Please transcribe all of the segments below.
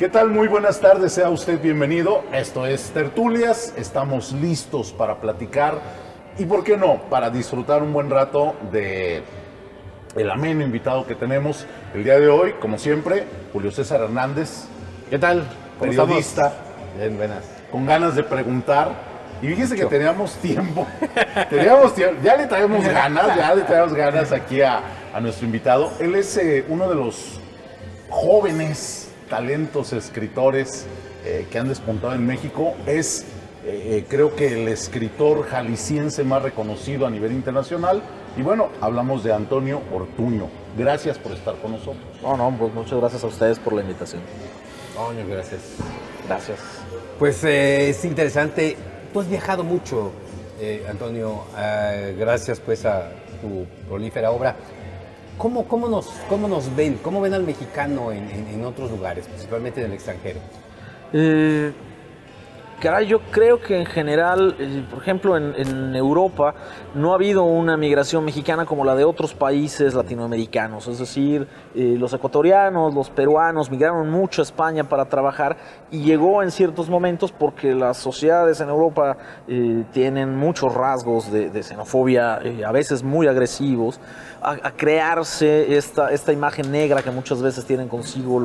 ¿Qué tal? Muy buenas tardes, sea usted bienvenido. Esto es Tertulias, estamos listos para platicar y, ¿por qué no?, para disfrutar un buen rato de el ameno invitado que tenemos el día de hoy. Como siempre, Julio César Hernández. ¿Qué tal? Periodista. Bien, buenas. Con ganas de preguntar. Y fíjese que teníamos tiempo, ya le traemos ganas aquí a nuestro invitado. Él es uno de los jóvenes talentos escritores que han despuntado en México. Es, creo que el escritor jalisciense más reconocido a nivel internacional. Y bueno, hablamos de Antonio Ortuño. Gracias por estar con nosotros. No, pues muchas gracias a ustedes por la invitación. Coño, gracias. Gracias. Pues es interesante. Tú has viajado mucho, Antonio, gracias pues a tu prolífera obra. ¿Cómo nos ven? ¿Cómo ven al mexicano en otros lugares, principalmente en el extranjero? Caray, yo creo que en general, por ejemplo, en Europa no ha habido una migración mexicana como la de otros países latinoamericanos. Es decir, los ecuatorianos, los peruanos migraron mucho a España para trabajar y llegó en ciertos momentos porque las sociedades en Europa tienen muchos rasgos de xenofobia, a veces muy agresivos, a crearse esta imagen negra que muchas veces tienen consigo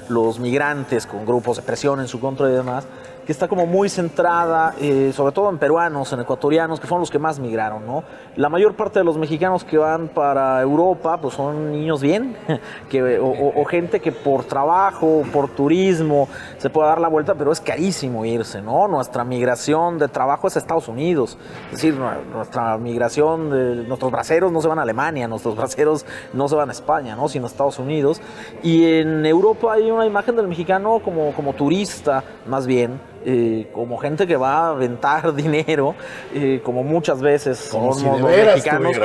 los migrantes con grupos de presión en su contra y demás, que está como muy centrada, sobre todo en peruanos, en ecuatorianos, que fueron los que más migraron, ¿no? La mayor parte de los mexicanos que van para Europa, pues son niños bien, o gente que por trabajo, por turismo, se puede dar la vuelta, pero es carísimo irse, ¿no? Nuestra migración de trabajo es a Estados Unidos, es decir, nuestra migración, nuestros braceros no se van a Alemania, nuestros braceros no se van a España, ¿no?, sino a Estados Unidos. Y en Europa hay una imagen del mexicano como turista, más bien, como gente que va a aventar dinero, como muchas veces somos los mexicanos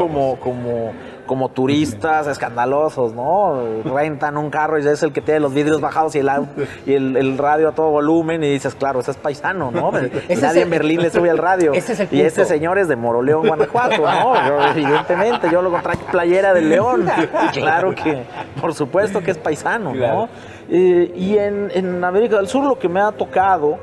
como turistas escandalosos, ¿no? Rentan un carro y es el que tiene los vidrios bajados y el radio a todo volumen y dices, claro, ese es paisano, ¿no? Nadie en Berlín le sube al radio. Ese es el punto. Y este señor es de Moroleón, Guanajuato, ¿no? Evidentemente, yo lo traje playera del León. Claro que, por supuesto que es paisano, ¿no? Y en América del Sur lo que me ha tocado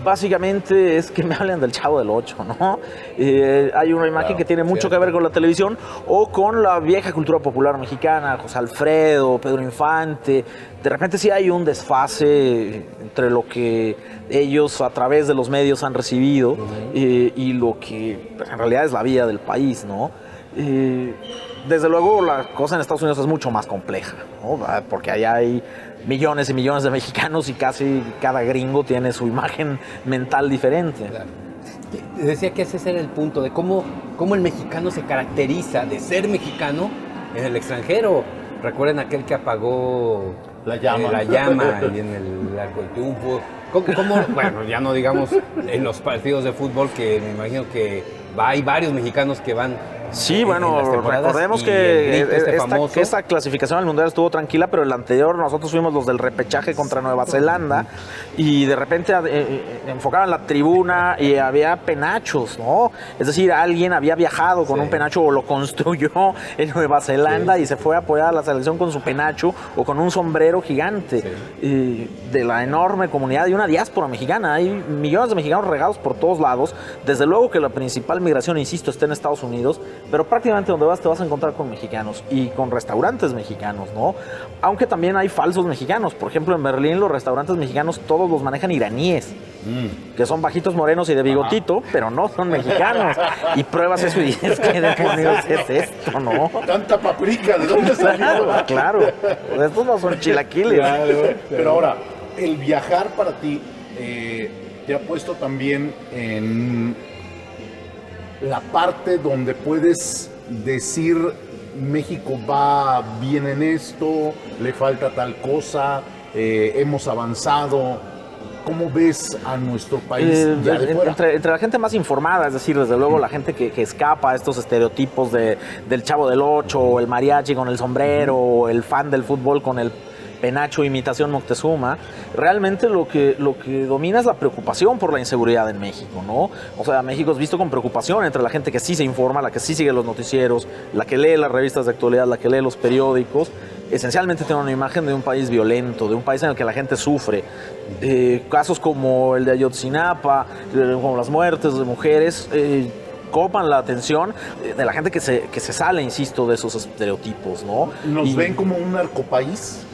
básicamente es que me hablen del Chavo del Ocho, ¿no? Hay una imagen que tiene mucho que ver con la televisión o con la vieja cultura popular mexicana, José Alfredo, Pedro Infante. De repente sí hay un desfase entre lo que ellos a través de los medios han recibido y lo que pues, en realidad es la vida del país, ¿no? Desde luego la cosa en Estados Unidos es mucho más compleja, ¿no? Porque allá hay millones y millones de mexicanos y casi cada gringo tiene su imagen mental diferente. Claro. Decía que ese era el punto de cómo el mexicano se caracteriza de ser mexicano en el extranjero. Recuerden aquel que apagó la llama y en el Arco del Triunfo. Bueno, ya no digamos en los partidos de fútbol, que me imagino que hay varios mexicanos que van. Sí, bueno, recordemos que esta clasificación al Mundial estuvo tranquila, pero el anterior nosotros fuimos los del repechaje contra Nueva Zelanda y de repente enfocaban la tribuna y había penachos, ¿no? Es decir, alguien había viajado con un penacho o lo construyó en Nueva Zelanda y se fue a apoyar a la selección con su penacho o con un sombrero gigante de la enorme comunidad y una diáspora mexicana. Hay millones de mexicanos regados por todos lados. Desde luego que la principal migración, insisto, está en Estados Unidos, pero prácticamente donde vas te vas a encontrar con mexicanos y con restaurantes mexicanos, ¿no? Aunque también hay falsos mexicanos. Por ejemplo, en Berlín los restaurantes mexicanos todos los manejan iraníes, que son bajitos, morenos y de bigotito, pero no son mexicanos. Y pruebas eso y dices, ¿qué demonios es esto, no? Tanta paprika, ¿de dónde salió? Claro, estos no son chilaquiles. Claro. Pero ahora, el viajar para ti te ha puesto también en la parte donde puedes decir México va bien en esto, le falta tal cosa, hemos avanzado. ¿Cómo ves a nuestro país ya de fuera? Entre la gente más informada, es decir, desde luego la gente que escapa a estos estereotipos del Chavo del Ocho, o el mariachi con el sombrero, o el fan del fútbol con el penacho imitación Moctezuma, realmente lo que domina es la preocupación por la inseguridad en México, ¿no? O sea, México es visto con preocupación entre la gente que sí se informa, la que sí sigue los noticieros, la que lee las revistas de actualidad, la que lee los periódicos, esencialmente tiene una imagen de un país violento, de un país en el que la gente sufre. Casos como el de Ayotzinapa, como las muertes de mujeres, copan la atención de la gente que se sale, insisto, de esos estereotipos, ¿no? ¿Nos ven como un narcopaís?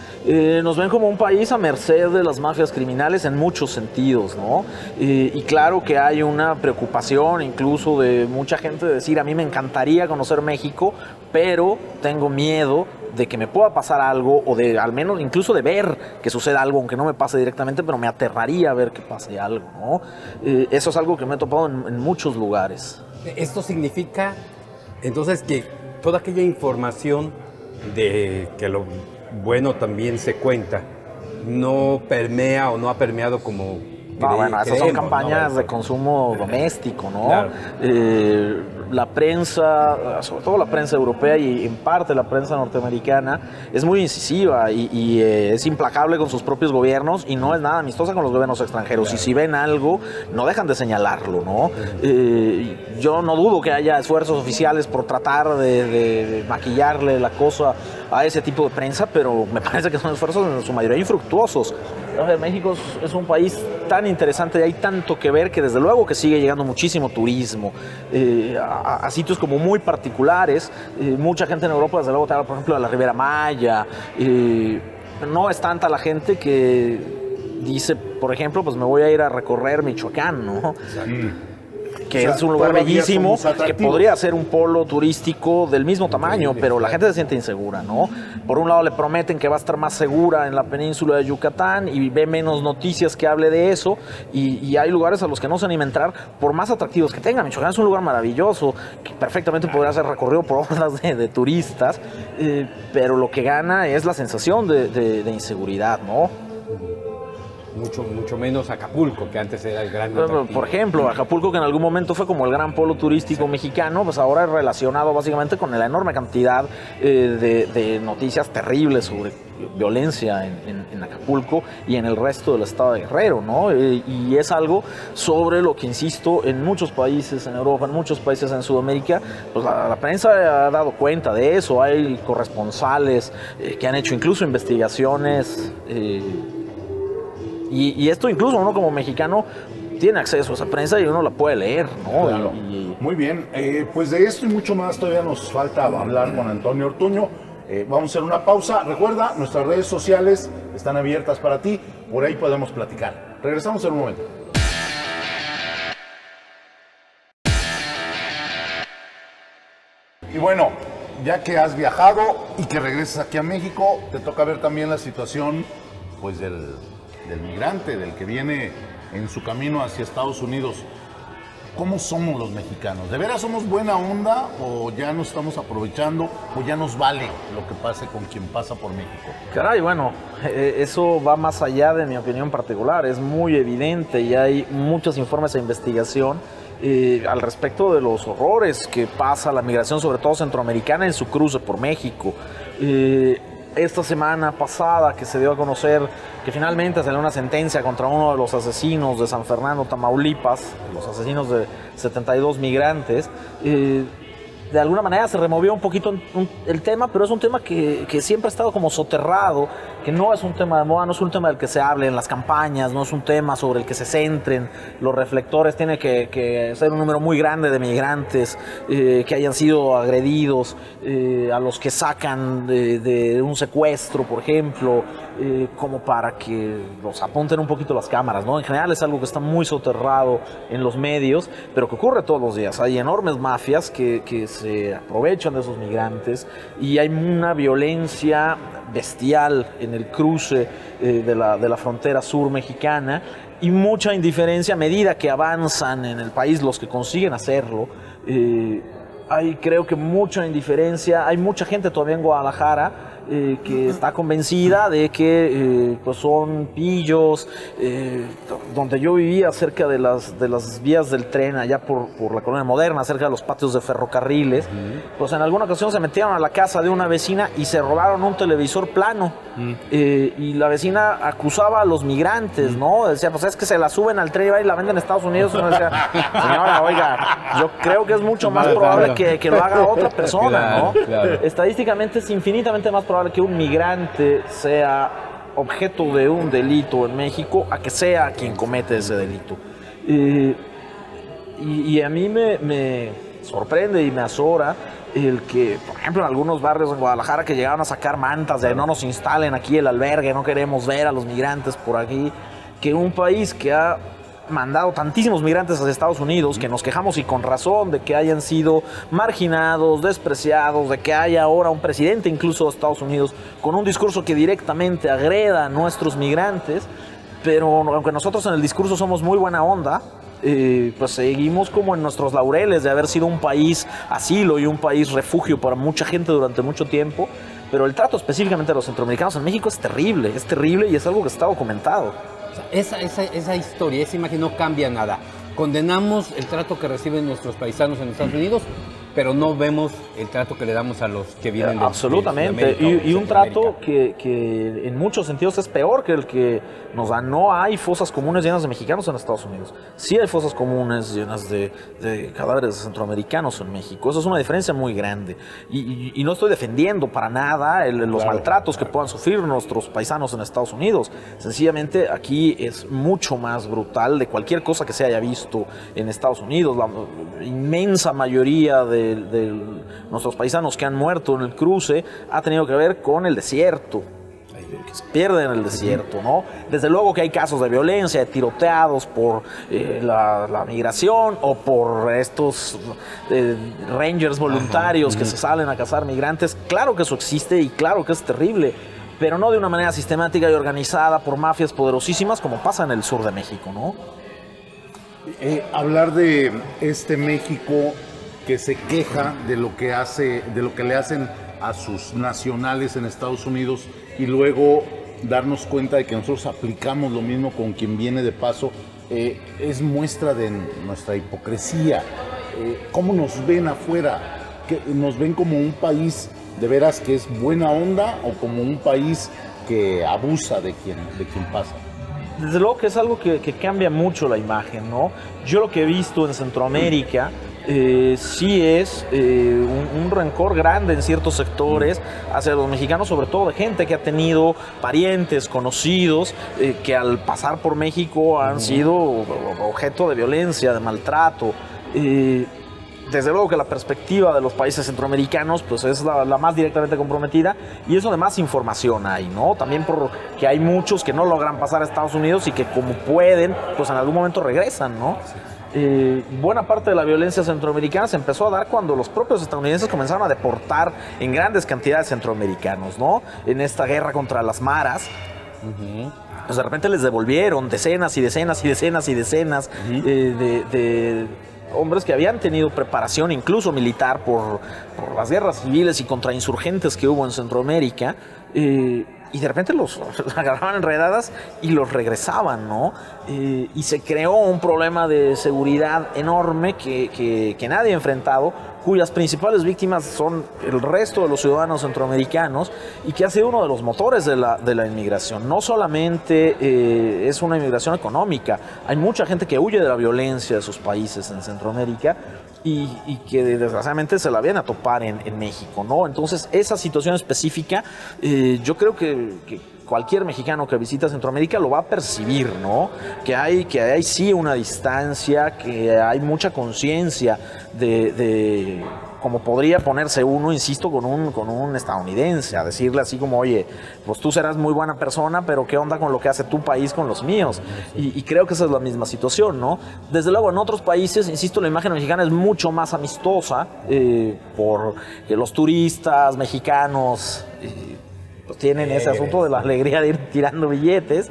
Nos ven como un país a merced de las mafias criminales en muchos sentidos, ¿no? Y claro que hay una preocupación incluso de mucha gente de decir, a mí me encantaría conocer México, pero tengo miedo de que me pueda pasar algo, o de al menos incluso de ver que suceda algo, aunque no me pase directamente, pero me aterraría ver que pase algo, ¿no? Eso es algo que me he topado en muchos lugares. Esto significa entonces que toda aquella información de que lo bueno también se cuenta no permea o no ha permeado como bueno, esas son campañas, ¿no? de consumo doméstico, ¿no? Claro. La prensa, sobre todo la prensa europea y en parte la prensa norteamericana, es muy incisiva y es implacable con sus propios gobiernos y no es nada amistosa con los gobiernos extranjeros. Claro. Y si ven algo, no dejan de señalarlo, ¿no? Yo no dudo que haya esfuerzos oficiales por tratar de maquillarle la cosa a ese tipo de prensa, pero me parece que son esfuerzos en su mayoría infructuosos. A ver, México es un país tan interesante y hay tanto que ver que desde luego que sigue llegando muchísimo turismo a sitios como muy particulares. Mucha gente en Europa, desde luego, te habla, por ejemplo, de la Riviera Maya. No es tanta la gente que dice, por ejemplo, pues me voy a ir a recorrer Michoacán, ¿no? Que es un lugar bellísimo, que podría ser un polo turístico del mismo tamaño, pero la gente se siente insegura, ¿no? Por un lado le prometen que va a estar más segura en la península de Yucatán y ve menos noticias que hable de eso, y hay lugares a los que no se anima a entrar, por más atractivos que tengan. Michoacán es un lugar maravilloso, que perfectamente podría ser recorrido por hordas de turistas, pero lo que gana es la sensación de inseguridad, ¿no? Mucho menos Acapulco, que antes era el gran atractivo. Por ejemplo, Acapulco, que en algún momento fue como el gran polo turístico mexicano, pues ahora es relacionado básicamente con la enorme cantidad de noticias terribles sobre violencia en Acapulco y en el resto del estado de Guerrero, ¿no? Y es algo sobre lo que, insisto, en muchos países en Europa, en muchos países en Sudamérica, pues la prensa ha dado cuenta de eso. Hay corresponsales que han hecho incluso investigaciones. Y esto incluso uno como mexicano tiene acceso a esa prensa y uno la puede leer, ¿no? Claro. Muy bien, pues de esto y mucho más todavía nos falta hablar con Antonio Ortuño. Vamos a hacer una pausa. Recuerda, nuestras redes sociales están abiertas para ti, por ahí podemos platicar. Regresamos en un momento. Y bueno, ya que has viajado y que regresas aquí a México, te toca ver también la situación pues del migrante, del que viene en su camino hacia Estados Unidos. ¿Cómo somos los mexicanos? ¿De veras somos buena onda o ya nos estamos aprovechando o ya nos vale lo que pase con quien pasa por México? Caray, bueno, eso va más allá de mi opinión particular. Es muy evidente y hay muchos informes e investigación al respecto de los horrores que pasa la migración, sobre todo centroamericana, en su cruce por México. Esta semana pasada que se dio a conocer que finalmente salió una sentencia contra uno de los asesinos de San Fernando, Tamaulipas, los asesinos de 72 migrantes, de alguna manera se removió un poquito el tema, pero es un tema que siempre ha estado como soterrado, que no es un tema de moda, no es un tema del que se hable en las campañas, no es un tema sobre el que se centren los reflectores. Tiene que ser un número muy grande de migrantes que hayan sido agredidos, a los que sacan de un secuestro, por ejemplo, como para que los apunten un poquito las cámaras, ¿no? En general es algo que está muy soterrado en los medios, pero que ocurre todos los días. Hay enormes mafias que se aprovechan de esos migrantes y hay una violencia bestial en el cruce de la frontera sur mexicana y mucha indiferencia a medida que avanzan en el país los que consiguen hacerlo. Hay, creo que, mucha indiferencia. Hay mucha gente todavía en Guadalajara que está convencida de que pues son pillos. Donde yo vivía, cerca de las vías del tren, allá por la Colonia Moderna, cerca de los patios de ferrocarriles, pues en alguna ocasión se metieron a la casa de una vecina y se robaron un televisor plano. Y la vecina acusaba a los migrantes, ¿no? Decía, pues es que se la suben al tren y la venden en Estados Unidos. Y uno decía, señora, oiga, yo creo que es mucho más probable que lo haga otra persona, ¿no? Claro. Estadísticamente es infinitamente más probable probable que un migrante sea objeto de un delito en México a que sea quien comete ese delito. Y a mí me sorprende y me azora el que, por ejemplo, en algunos barrios en Guadalajara que llegaban a sacar mantas de no nos instalen aquí el albergue, no queremos ver a los migrantes por aquí, que un país que ha mandado tantísimos migrantes a Estados Unidos, que nos quejamos y con razón de que hayan sido marginados, despreciados, de que haya ahora un presidente incluso de Estados Unidos con un discurso que directamente agreda a nuestros migrantes, pero aunque nosotros en el discurso somos muy buena onda, pues seguimos como en nuestros laureles de haber sido un país asilo y un país refugio para mucha gente durante mucho tiempo, pero el trato específicamente de los centroamericanos en México es terrible y es algo que está documentado. Esa historia, esa imagen no cambia nada. Condenamos el trato que reciben nuestros paisanos en Estados Unidos, pero no vemos el trato que le damos a los que vienen de absolutamente, y un trato que en muchos sentidos es peor que el que nos da. No hay fosas comunes llenas de mexicanos en Estados Unidos. Sí hay fosas comunes llenas de cadáveres de centroamericanos en México. Eso es una diferencia muy grande. Y no estoy defendiendo para nada los maltratos que puedan sufrir nuestros paisanos en Estados Unidos. Sencillamente aquí es mucho más brutal de cualquier cosa que se haya visto en Estados Unidos. La inmensa mayoría de nuestros paisanos que han muerto en el cruce ha tenido que ver con el desierto, que se pierden en el desierto, ¿no? Desde luego que hay casos de violencia, de tiroteados por la migración o por estos rangers voluntarios que se salen a cazar migrantes. Claro que eso existe y claro que es terrible, pero no de una manera sistemática y organizada por mafias poderosísimas como pasa en el sur de México, ¿no? Hablar de este México que se queja de lo que le hacen a sus nacionales en Estados Unidos y luego darnos cuenta de que nosotros aplicamos lo mismo con quien viene de paso, es muestra de nuestra hipocresía. ¿Cómo nos ven afuera? ¿Nos ven como un país de veras que es buena onda o como un país que abusa de quien pasa? Desde luego que es algo que cambia mucho la imagen, ¿no? Yo lo que he visto en Centroamérica sí es un rencor grande en ciertos sectores hacia los mexicanos, sobre todo de gente que ha tenido parientes, conocidos, que al pasar por México han sido objeto de violencia, de maltrato. Desde luego que la perspectiva de los países centroamericanos pues es la más directamente comprometida, y eso de más información hay, ¿no? También porque hay muchos que no logran pasar a Estados Unidos y que como pueden, pues en algún momento regresan, ¿no? Buena parte de la violencia centroamericana se empezó a dar cuando los propios estadounidenses comenzaron a deportar en grandes cantidades centroamericanos, ¿no? En esta guerra contra las maras. Pues de repente les devolvieron decenas y decenas y decenas y decenas de hombres que habían tenido preparación incluso militar por las guerras civiles y contrainsurgentes que hubo en Centroamérica, y de repente los agarraban enredadas y los regresaban, ¿no? Y se creó un problema de seguridad enorme que nadie ha enfrentado, cuyas principales víctimas son el resto de los ciudadanos centroamericanos, y que ha sido uno de los motores de la inmigración. No solamente es una inmigración económica, hay mucha gente que huye de la violencia de sus países en Centroamérica y que desgraciadamente se la viene a topar en México, ¿no? Entonces esa situación específica, yo creo que cualquier mexicano que visita Centroamérica lo va a percibir, ¿no? Que hay sí una distancia, que hay mucha conciencia de cómo podría ponerse uno, insisto, con un estadounidense, a decirle así como, oye, pues tú serás muy buena persona, pero ¿qué onda con lo que hace tu país con los míos? Y creo que esa es la misma situación, ¿no? Desde luego, en otros países, insisto, la imagen mexicana es mucho más amistosa, porque los turistas mexicanos pues tienen ese asunto de la alegría de ir tirando billetes,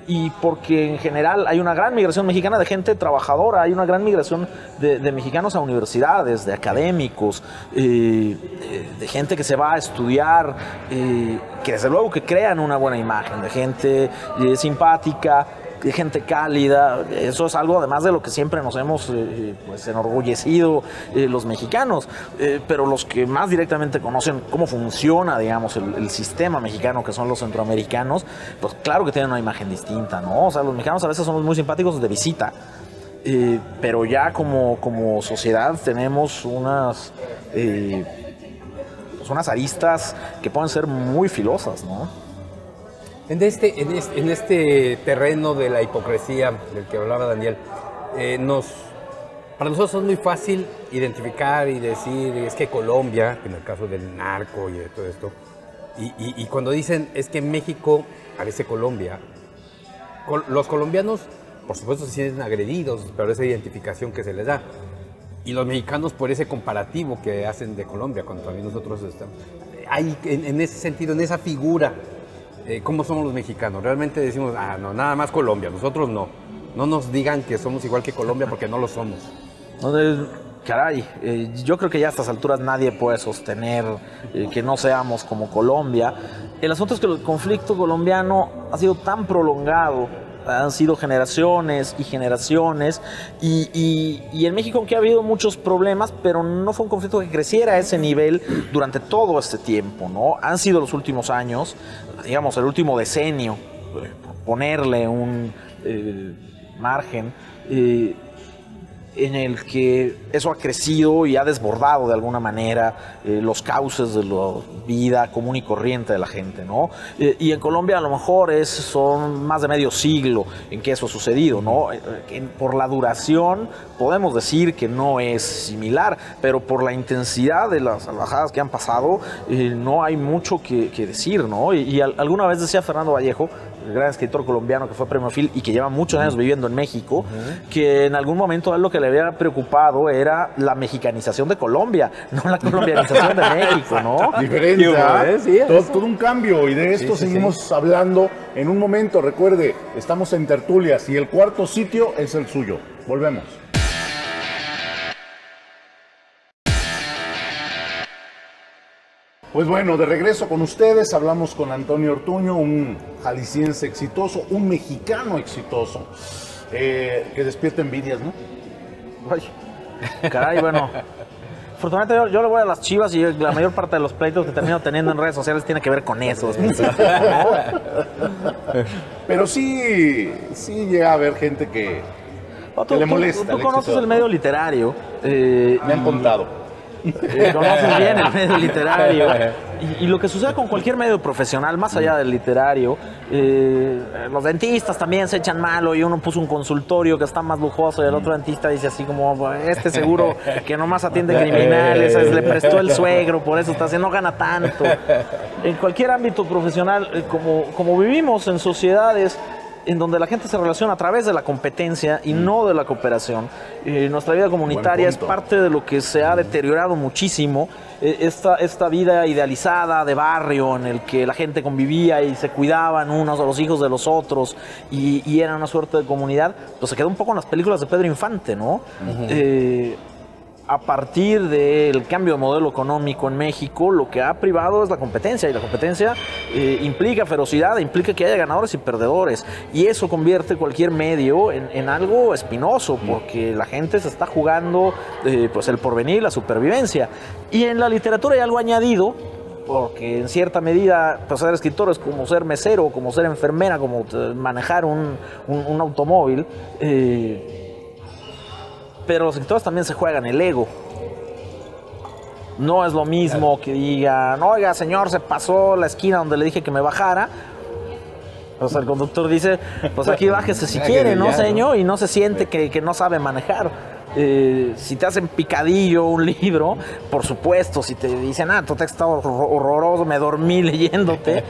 y porque en general hay una gran migración mexicana de gente trabajadora, hay una gran migración de mexicanos a universidades, de académicos, de gente que se va a estudiar, que desde luego que crean una buena imagen, de gente simpática, de gente cálida. Eso es algo además de lo que siempre nos hemos pues enorgullecido los mexicanos, pero los que más directamente conocen cómo funciona, digamos, el sistema mexicano, que son los centroamericanos, pues claro que tienen una imagen distinta, ¿no? O sea, los mexicanos a veces somos muy simpáticos de visita, pero ya como sociedad tenemos pues unas aristas que pueden ser muy filosas, ¿no? En este terreno de la hipocresía del que hablaba Daniel, para nosotros es muy fácil identificar y decir, es que Colombia, en el caso del narco y de todo esto, y cuando dicen, es que México parece Colombia, los colombianos, por supuesto, se sienten agredidos por esa identificación que se les da. Y los mexicanos por ese comparativo que hacen de Colombia, cuando también nosotros estamos. Hay, en ese sentido, en esa figura, ¿cómo somos los mexicanos? Realmente decimos, no, nada más Colombia, nosotros no. No nos digan que somos igual que Colombia porque no lo somos. Caray, yo creo que ya a estas alturas nadie puede sostener que no seamos como Colombia. El asunto es que el conflicto colombiano ha sido tan prolongado, han sido generaciones y generaciones, y en México, aunque ha habido muchos problemas, pero no fue un conflicto que creciera a ese nivel durante todo este tiempo, ¿no? Han sido los últimos años, digamos, el último decenio, ponerle un margen, en el que eso ha crecido y ha desbordado de alguna manera los cauces de la vida común y corriente de la gente, ¿no? Y en Colombia a lo mejor son más de medio siglo en que eso ha sucedido, ¿no? Por la duración podemos decir que no es similar, pero por la intensidad de las salvajadas que han pasado no hay mucho que decir, ¿no? Y alguna vez decía Fernando Vallejo, el gran escritor colombiano que fue premio Phil y que lleva muchos años viviendo en México, que en algún momento a él lo que le había preocupado era la mexicanización de Colombia, no la colombianización de México, ¿no? Diferencia, sí, todo un cambio, y de esto seguimos hablando en un momento. Recuerde, estamos en tertulias y el cuarto sitio es el suyo. Volvemos. Pues bueno, de regreso con ustedes, hablamos con Antonio Ortuño, un jalisciense exitoso, un mexicano exitoso, que despierta envidias, ¿no? Ay, caray, bueno. Afortunadamente yo le voy a las Chivas y la mayor parte de los pleitos que termino teniendo en redes sociales tiene que ver con eso. Pero sí llega a haber gente que le molesta. Tú conoces el medio literario. Me han contado. Conoces bien el medio literario y lo que sucede con cualquier medio profesional más allá del literario, los dentistas también se echan malo, y uno puso un consultorio que está más lujoso y el otro dentista dice así como, seguro que nomás atiende criminales, le prestó el suegro, por eso está haciendo, no gana tanto. En cualquier ámbito profesional, como vivimos en sociedades en donde la gente se relaciona a través de la competencia y no de la cooperación. Nuestra vida comunitaria es parte de lo que se ha deteriorado muchísimo. Esta vida idealizada de barrio en el que la gente convivía y se cuidaban unos a los hijos de los otros y era una suerte de comunidad, pues se quedó un poco en las películas de Pedro Infante, ¿no? A partir del cambio de modelo económico en México, lo que ha privado es la competencia, y la competencia implica ferocidad, implica que haya ganadores y perdedores, y eso convierte cualquier medio en algo espinoso, porque la gente se está jugando pues el porvenir, la supervivencia. Y en la literatura hay algo añadido, porque en cierta medida pues ser escritor es como ser mesero, como ser enfermera, como manejar un automóvil, pero los escritores también se juegan el ego. No es lo mismo que digan, oiga, señor, se pasó la esquina donde le dije que me bajara. Pues el conductor dice, pues aquí bájese si quiere, ¿no, señor? Y no se siente que no sabe manejar. Si te hacen picadillo un libro, por supuesto, si te dicen, tu texto está horroroso, me dormí leyéndote,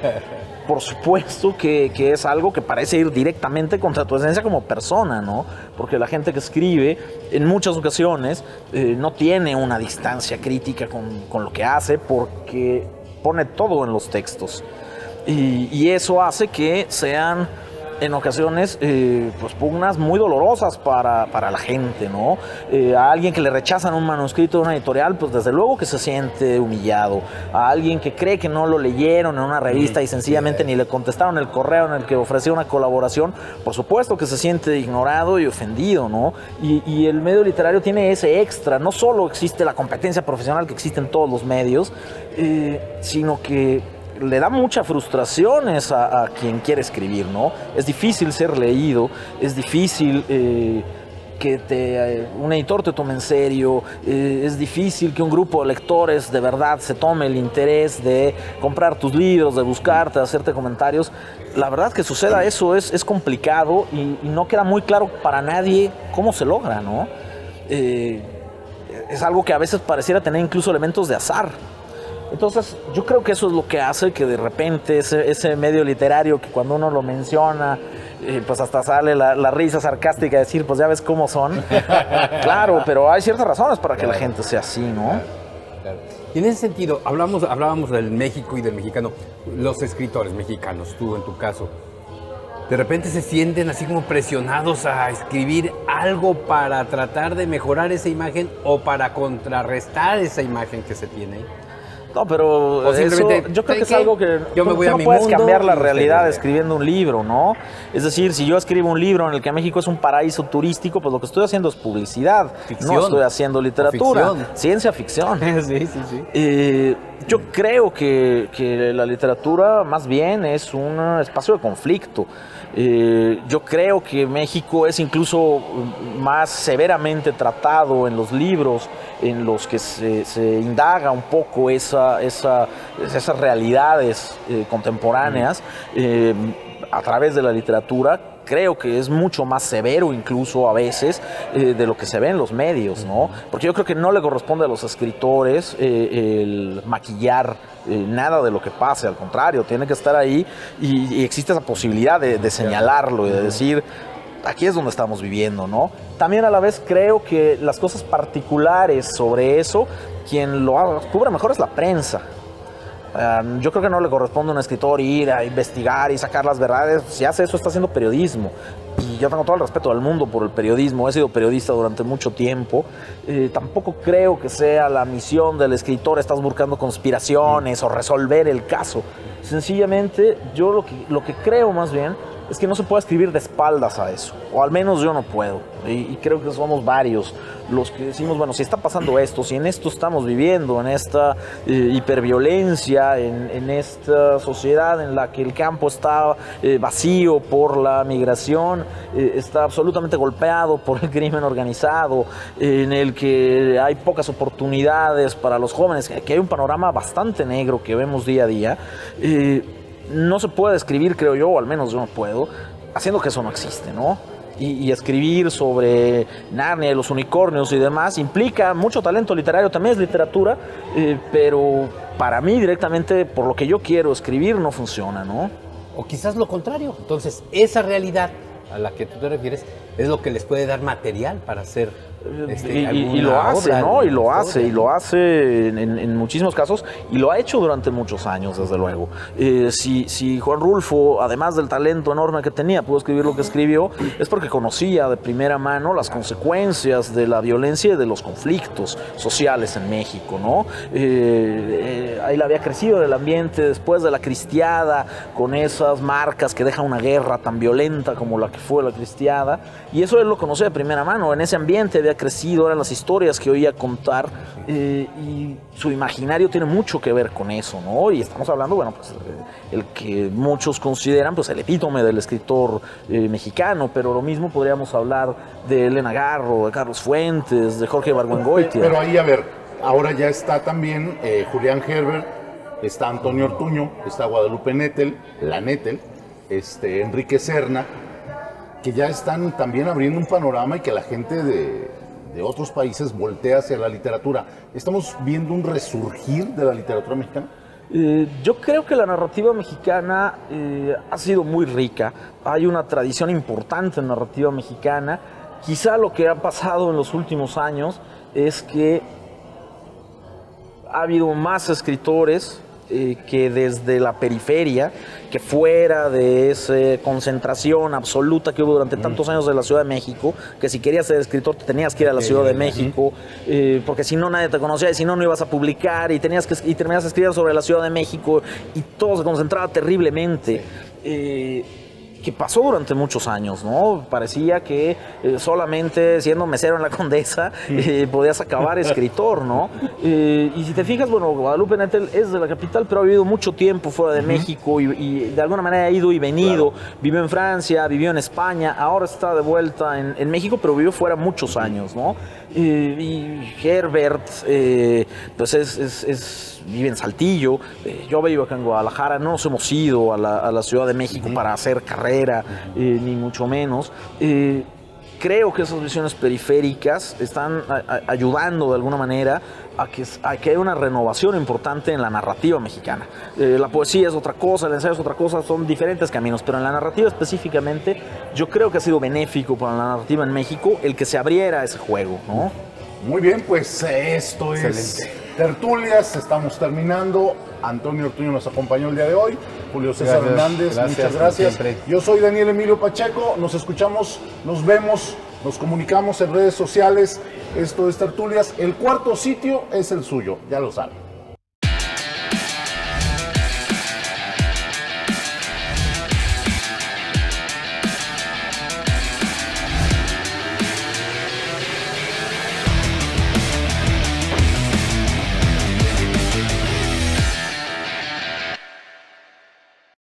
por supuesto que es algo que parece ir directamente contra tu esencia como persona, ¿no? Porque la gente que escribe, en muchas ocasiones, no tiene una distancia crítica con lo que hace, porque pone todo en los textos. Y eso hace que sean, en ocasiones, pues pugnas muy dolorosas para la gente, ¿no? A alguien que le rechazan un manuscrito de una editorial, pues desde luego que se siente humillado. A alguien que cree que no lo leyeron en una revista y sencillamente ni le contestaron el correo en el que ofrecía una colaboración, por supuesto que se siente ignorado y ofendido, ¿no? Y el medio literario tiene ese extra. No solo existe la competencia profesional que existe en todos los medios, sino que le da mucha frustración a quien quiere escribir, ¿no? Es difícil ser leído, es difícil que un editor te tome en serio, es difícil que un grupo de lectores de verdad se tome el interés de comprar tus libros, de buscarte, de hacerte comentarios. La verdad que suceda eso es complicado y no queda muy claro para nadie cómo se logra, ¿no? Es algo que a veces pareciera tener incluso elementos de azar. Entonces, yo creo que eso es lo que hace que de repente ese medio literario que cuando uno lo menciona, pues hasta sale la risa sarcástica de decir, pues ya ves cómo son. Claro, pero hay ciertas razones para que la gente sea así, ¿no? Claro. Y en ese sentido, hablábamos del México y del mexicano. Los escritores mexicanos, tú en tu caso, de repente se sienten así como presionados a escribir algo para tratar de mejorar esa imagen o para contrarrestar esa imagen que se tiene ahí. No, pero eso, yo creo que es algo que yo me voy a mi puedes mundo cambiar la realidad escribiendo un libro, ¿no? Es decir, si yo escribo un libro en el que México es un paraíso turístico, pues lo que estoy haciendo es publicidad, ficción. No estoy haciendo literatura, ciencia ficción. Sí. Yo creo que la literatura más bien es un espacio de conflicto. Yo creo que México es incluso más severamente tratado en los libros en los que se indaga un poco esas realidades contemporáneas a través de la literatura. Creo que es mucho más severo incluso a veces de lo que se ve en los medios, ¿no? Porque yo creo que no le corresponde a los escritores el maquillar nada de lo que pase, al contrario, tiene que estar ahí y existe esa posibilidad de señalarlo y de decir, aquí es donde estamos viviendo, ¿no? También a la vez creo que las cosas particulares sobre eso, quien lo cubre mejor es la prensa. Yo creo que no le corresponde a un escritor ir a investigar y sacar las verdades. Si hace eso, está haciendo periodismo. Y yo tengo todo el respeto del mundo por el periodismo. He sido periodista durante mucho tiempo. Tampoco creo que sea la misión del escritor, estás buscando conspiraciones o resolver el caso. Sencillamente, yo lo que creo más bien es que no se puede escribir de espaldas a eso, o al menos yo no puedo, y creo que somos varios los que decimos, bueno, si está pasando esto, si en esto estamos viviendo, en esta hiperviolencia, en esta sociedad en la que el campo está vacío por la migración, está absolutamente golpeado por el crimen organizado, en el que hay pocas oportunidades para los jóvenes, que hay un panorama bastante negro que vemos día a día, no se puede escribir, creo yo, o al menos yo no puedo, haciendo que eso no existe, ¿no? Y escribir sobre Narnia y los unicornios y demás implica mucho talento literario, también es literatura, pero para mí directamente, por lo que yo quiero escribir, no funciona, ¿no? O quizás lo contrario. Entonces, esa realidad a la que tú te refieres es lo que les puede dar material para hacer y lo hace, ¿no? Y lo hace en muchísimos casos, y lo ha hecho durante muchos años, desde luego. Si Juan Rulfo, además del talento enorme que tenía, pudo escribir lo que escribió, es porque conocía de primera mano las consecuencias de la violencia y de los conflictos sociales en México, ¿no? Ahí le había crecido el ambiente después de la Cristiada, con esas marcas que dejan una guerra tan violenta como la que fue la Cristiada, y eso él lo conocía de primera mano. En ese ambiente había crecido, eran las historias que oía contar, y su imaginario tiene mucho que ver con eso, ¿no? Y estamos hablando, bueno, pues el que muchos consideran pues el epítome del escritor mexicano, pero lo mismo podríamos hablar de Elena Garro, de Carlos Fuentes, de Jorge Ibargüengoitia. Pero ahí, a ver, ahora ya está también Julián Herbert, está Antonio Ortuño, está Guadalupe Nettel, la Nettel, Enrique Serna, que ya están también abriendo un panorama y que la gente de otros países voltea hacia la literatura. ¿Estamos viendo un resurgir de la literatura mexicana? Yo creo que la narrativa mexicana ha sido muy rica. Hay una tradición importante en narrativa mexicana. Quizá lo que ha pasado en los últimos años es que ha habido más escritores que desde la periferia, que fuera de esa concentración absoluta que hubo durante tantos años de la Ciudad de México, que si querías ser escritor te tenías que ir a la Ciudad de México, porque si no nadie te conocía, y si no no ibas a publicar, y terminabas escribiendo sobre la Ciudad de México, y todo se concentraba terriblemente. que pasó durante muchos años, ¿no? Parecía que solamente siendo mesero en la Condesa podías acabar escritor, ¿no? Y si te fijas, bueno, Guadalupe Nettel es de la capital, pero ha vivido mucho tiempo fuera de México y de alguna manera ha ido y venido. Claro. Vivió en Francia, vivió en España, ahora está de vuelta en México, pero vivió fuera muchos años, ¿no? Y Herbert, pues vive en Saltillo, yo vivo acá en Guadalajara, no nos hemos ido a la Ciudad de México para hacer carrera, ni mucho menos. Creo que esas visiones periféricas están ayudando de alguna manera a que haya una renovación importante en la narrativa mexicana. La poesía es otra cosa, el ensayo es otra cosa, son diferentes caminos, pero en la narrativa específicamente yo creo que ha sido benéfico para la narrativa en México el que se abriera ese juego, ¿no? Muy bien, pues esto es Tertulias, estamos terminando. Antonio Ortuño nos acompañó el día de hoy. Julio César Hernández, muchas gracias. Yo soy Daniel Emilio Pacheco. Nos escuchamos, nos vemos, nos comunicamos en redes sociales. Esto es Tertulias. El cuarto sitio es el suyo, ya lo saben.